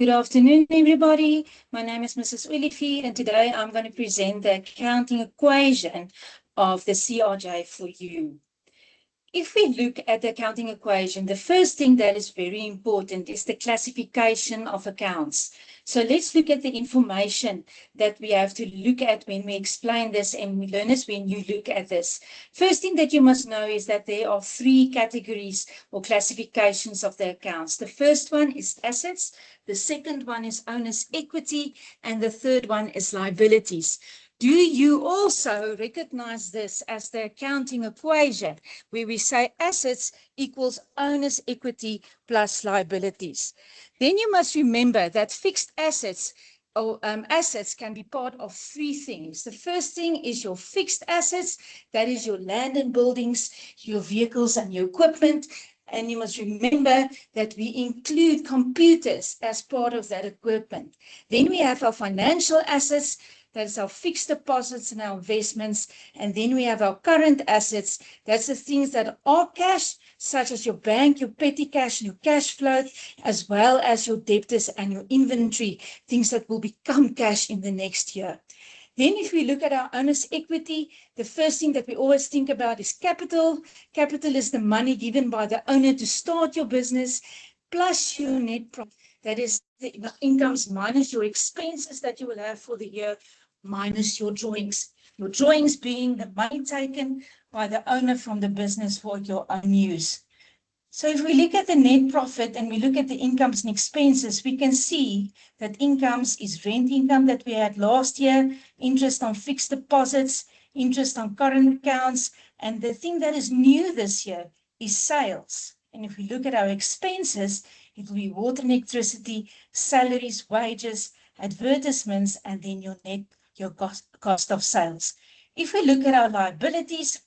Good afternoon, everybody. My name is Mrs. Ulifi, and today I'm going to present the accounting equation of the CRJ for you. If we look at the accounting equation, the first thing that is very important is the classification of accounts. So let's look at the information that we have to look at when we explain this and we learn this when you look at this. First thing that you must know is that there are three categories or classifications of the accounts. The first one is assets, the second one is owner's equity, and the third one is liabilities. Do you also recognize this as the accounting equation, where we say assets equals owner's equity plus liabilities? Then you must remember that fixed assets or assets can be part of three things. The first thing is your fixed assets, that is your land and buildings, your vehicles and your equipment. And you must remember that we include computers as part of that equipment. Then we have our financial assets. That's our fixed deposits and our investments. And then we have our current assets. That's the things that are cash, such as your bank, your petty cash, and your cash flow, as well as your debtors and your inventory, things that will become cash in the next year. Then if we look at our owner's equity, the first thing that we always think about is capital. Capital is the money given by the owner to start your business, plus your net profit. That is the incomes minus your expenses that you will have for the year, minus your drawings. Your drawings being the money taken by the owner from the business for your own use. So if we look at the net profit and we look at the incomes and expenses, we can see that incomes is rent income that we had last year, interest on fixed deposits, interest on current accounts, and the thing that is new this year is sales. And if we look at our expenses, it will be water and electricity, salaries, wages, advertisements, and then your cost of sales. If we look at our liabilities,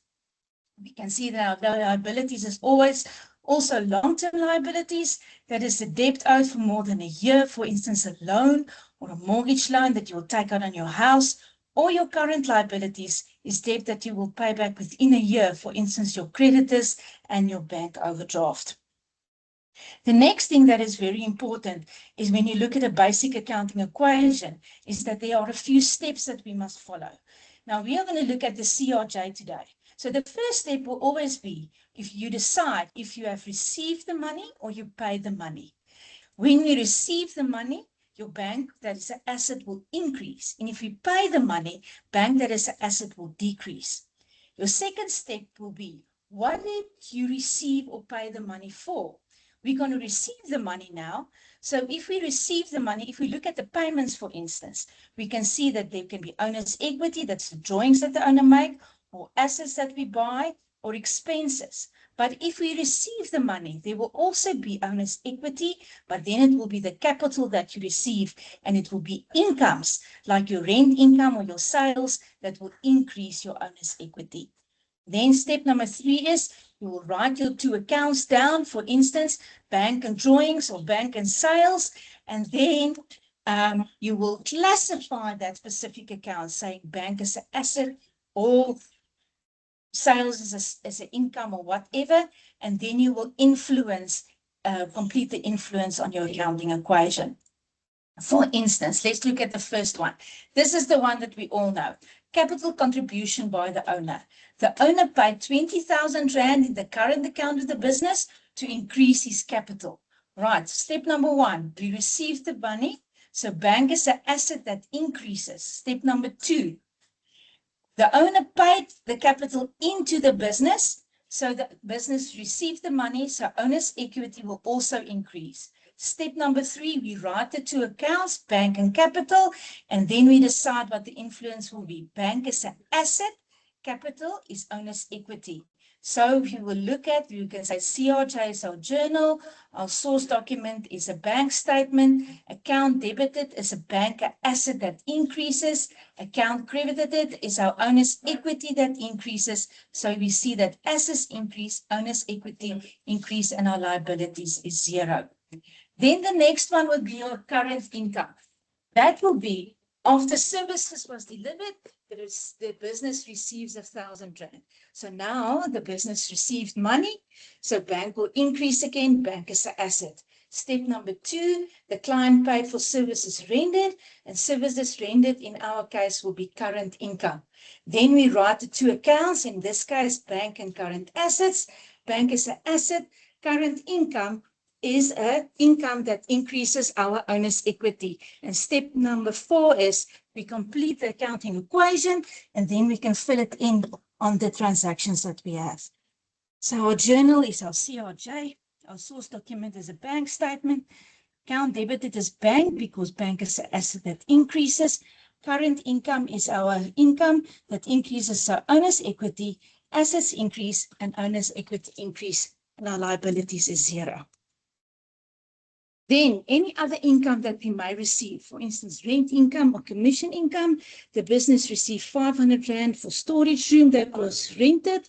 we can see that our liabilities is always also long-term liabilities. That is the debt owed for more than a year, for instance, a loan or a mortgage loan that you will take out on your house, or your current liabilities is debt that you will pay back within a year, for instance, your creditors and your bank overdraft. The next thing that is very important is when you look at a basic accounting equation, is that there are a few steps that we must follow. Now, we are going to look at the CRJ today. So the first step will always be if you decide if you have received the money or you pay the money. When you receive the money, your bank that is an asset will increase. And if you pay the money, bank that is an asset will decrease. Your second step will be, what did you receive or pay the money for? We're going to receive the money now. So if we receive the money, if we look at the payments, for instance, we can see that there can be owner's equity, that's the drawings that the owner make, or assets that we buy, or expenses. But if we receive the money, there will also be owner's equity, but then it will be the capital that you receive, and it will be incomes like your rent income or your sales that will increase your owner's equity. Then step number 3 is you will write your two accounts down, for instance, bank and drawings or bank and sales, and then you will classify that specific account, saying bank as an asset or sales as an income or whatever, and then you will complete the influence on your accounting equation. For instance, let's look at the first one. This is the one that we all know. Capital contribution by the owner. The owner paid 20,000 Rand in the current account of the business to increase his capital. Right, step number 1, we received the money. So bank is an asset that increases. Step number 2, the owner paid the capital into the business. So the business received the money, so owner's equity will also increase. Step number 3, we write the two accounts, bank and capital, and then we decide what the influence will be. Bank is an asset, capital is owner's equity. So if you will look at, you can say CRJ is our journal, our source document is a bank statement, account debited is a bank asset that increases, account credited is our owner's equity that increases. So we see that assets increase, owner's equity increase, and our liabilities is 0. Then the next one would be your current income. That will be after services was delivered, the business receives 1,000 Rand. So now the business received money. So bank will increase again. Bank is an asset. Step number 2, the client paid for services rendered, and services rendered in our case will be current income. Then we write the two accounts, in this case, bank and current assets. Bank is an asset, current income is an income that increases our owner's equity. And step number 4 is we complete the accounting equation, and then we can fill it in on the transactions that we have. So our journal is our CRJ. Our source document is a bank statement. Account debited is bank because bank is an asset that increases. Current income is our income that increases our owner's equity. Assets increase and owner's equity increase, and our liabilities is 0. Then any other income that we may receive, for instance, rent income or commission income, the business received 500 Rand for storage room that was rented.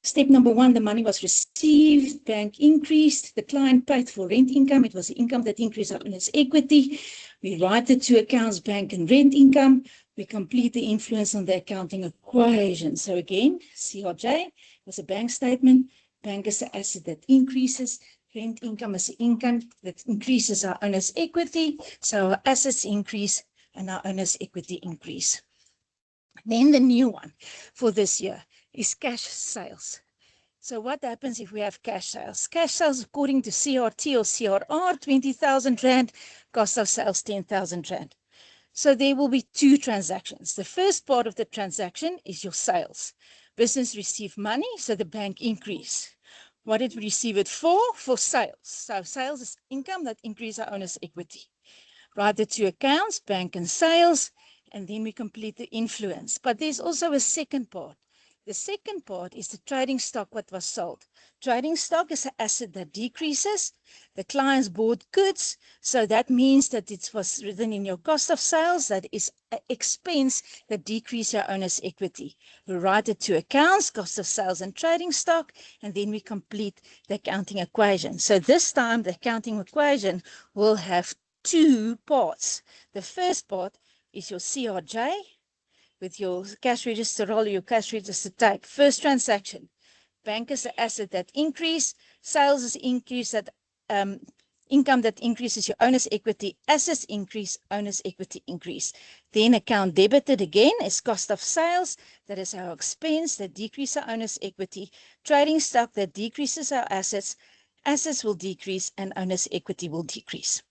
Step number 1, the money was received, bank increased, the client paid for rent income. It was the income that increased our owner's equity. We write the two accounts, bank and rent income. We complete the influence on the accounting equation. So again, CRJ was a bank statement. Bank is an asset that increases. Rent income is the income that increases our owner's equity. So our assets increase and our owner's equity increase. Then the new one for this year is cash sales. So what happens if we have cash sales? Cash sales according to CRT or CRR, 20,000 Rand, cost of sales 10,000 Rand. So there will be two transactions. The first part of the transaction is your sales. Business receive money, so the bank increase. What did we receive it for? For sales. So sales is income that increases our owner's equity. Write the two accounts, bank and sales, and then we complete the influence. But there's also a second part. The second part is the trading stock what was sold. Trading stock is an asset that decreases. The clients bought goods, so that means that it was written in your cost of sales. That is an expense that decreases your owner's equity. We write the two accounts, cost of sales and trading stock, and then we complete the accounting equation. So this time the accounting equation will have two parts. The first part is your CRJ, with your cash register roll, your cash register type. First transaction, bank is an asset that increase, sales is increase, that income that increases your owner's equity, assets increase, owner's equity increase. Then account debited again is cost of sales, that is our expense that decreases our owner's equity, trading stock that decreases our assets, assets will decrease and owner's equity will decrease.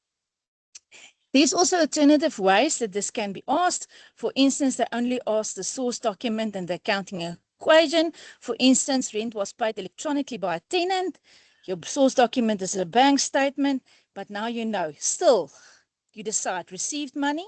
There's also alternative ways that this can be asked. For instance, they only ask the source document and the accounting equation. For instance, rent was paid electronically by a tenant. Your source document is a bank statement, but now you know. Still, you decide, received money.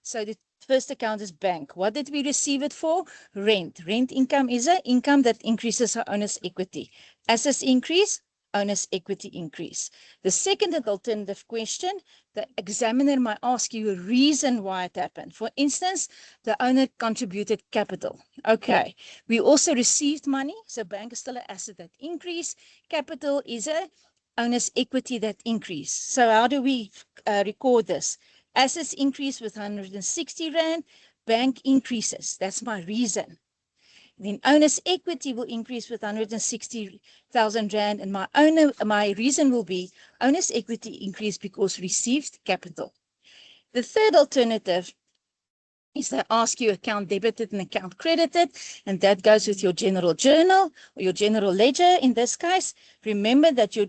So the first account is bank. What did we receive it for? Rent. Rent income is an income that increases our owner's equity. Assets increase, owner's equity increase. The second alternative question, the examiner might ask you a reason why it happened. For instance, the owner contributed capital. Okay, we also received money, so bank is still an asset that increased. Capital is a owner's equity that increased. So how do we record this? Assets increase with 160 Rand, bank increases. That's my reason. Then owner's equity will increase with 160,000 Rand, and my reason will be owner's equity increase because received capital. The third alternative is they ask you account debited and account credited, and that goes with your general journal or your general ledger in this case. Remember that your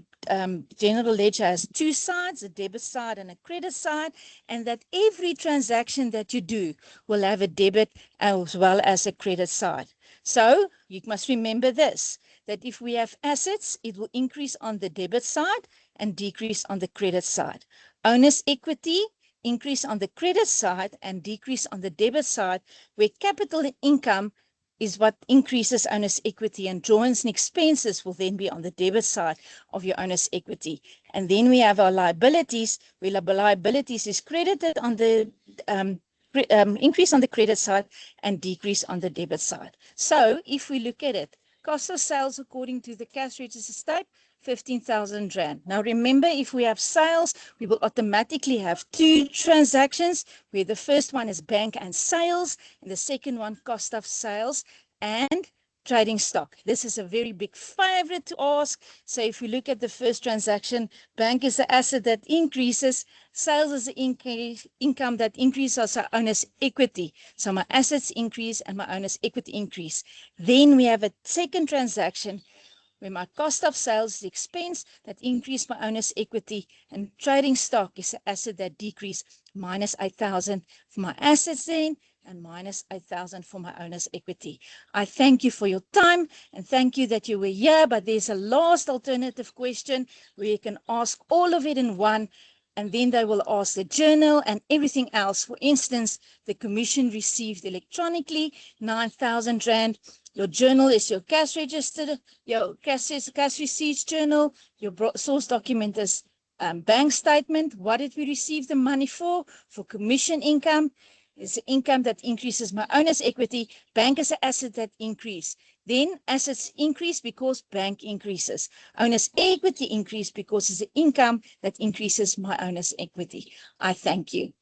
general ledger has two sides, a debit side and a credit side, and that every transaction that you do will have a debit as well as a credit side. So you must remember this, that if we have assets, it will increase on the debit side and decrease on the credit side. Owner's equity increase on the credit side and decrease on the debit side, where capital income is what increases owner's equity, and drawings and expenses will then be on the debit side of your owner's equity. And then we have our liabilities, where liabilities is credited on the increase on the credit side and decrease on the debit side. So if we look at it, cost of sales according to the cash register type, 15,000 Rand. Now remember, if we have sales, we will automatically have two transactions, where the first one is bank and sales, and the second one cost of sales and trading stock. This is a very big favorite to ask. So if we look at the first transaction, bank is the asset that increases, sales is the income that increases our owner's equity. So my assets increase and my owner's equity increase. Then we have a second transaction where my cost of sales is the expense that increase my owner's equity, and trading stock is the asset that decrease, minus 8,000 for my assets then, and minus 8,000 for my owner's equity. I thank you for your time and thank you that you were here, but there's a last alternative question where you can ask all of it in one, and then they will ask the journal and everything else. For instance, the commission received electronically 9,000 Rand. Your journal is your cash register, your cash receipts journal, your source document is bank statement. What did we receive the money for? For commission income. It's the income that increases my owner's equity. Bank is an asset that increase. Then assets increase because bank increases. Owner's equity increase because it's the income that increases my owner's equity. I thank you.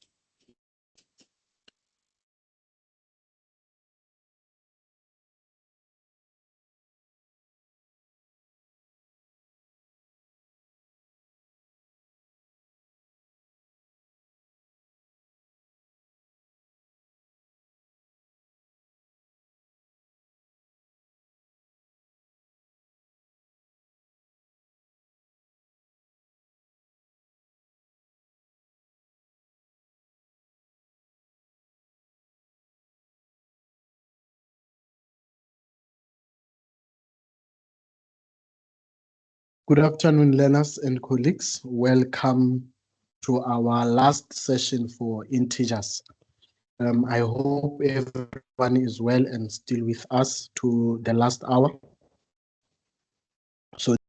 Good afternoon, learners and colleagues. Welcome to our last session for integers. I hope everyone is well and still with us to the last hour. So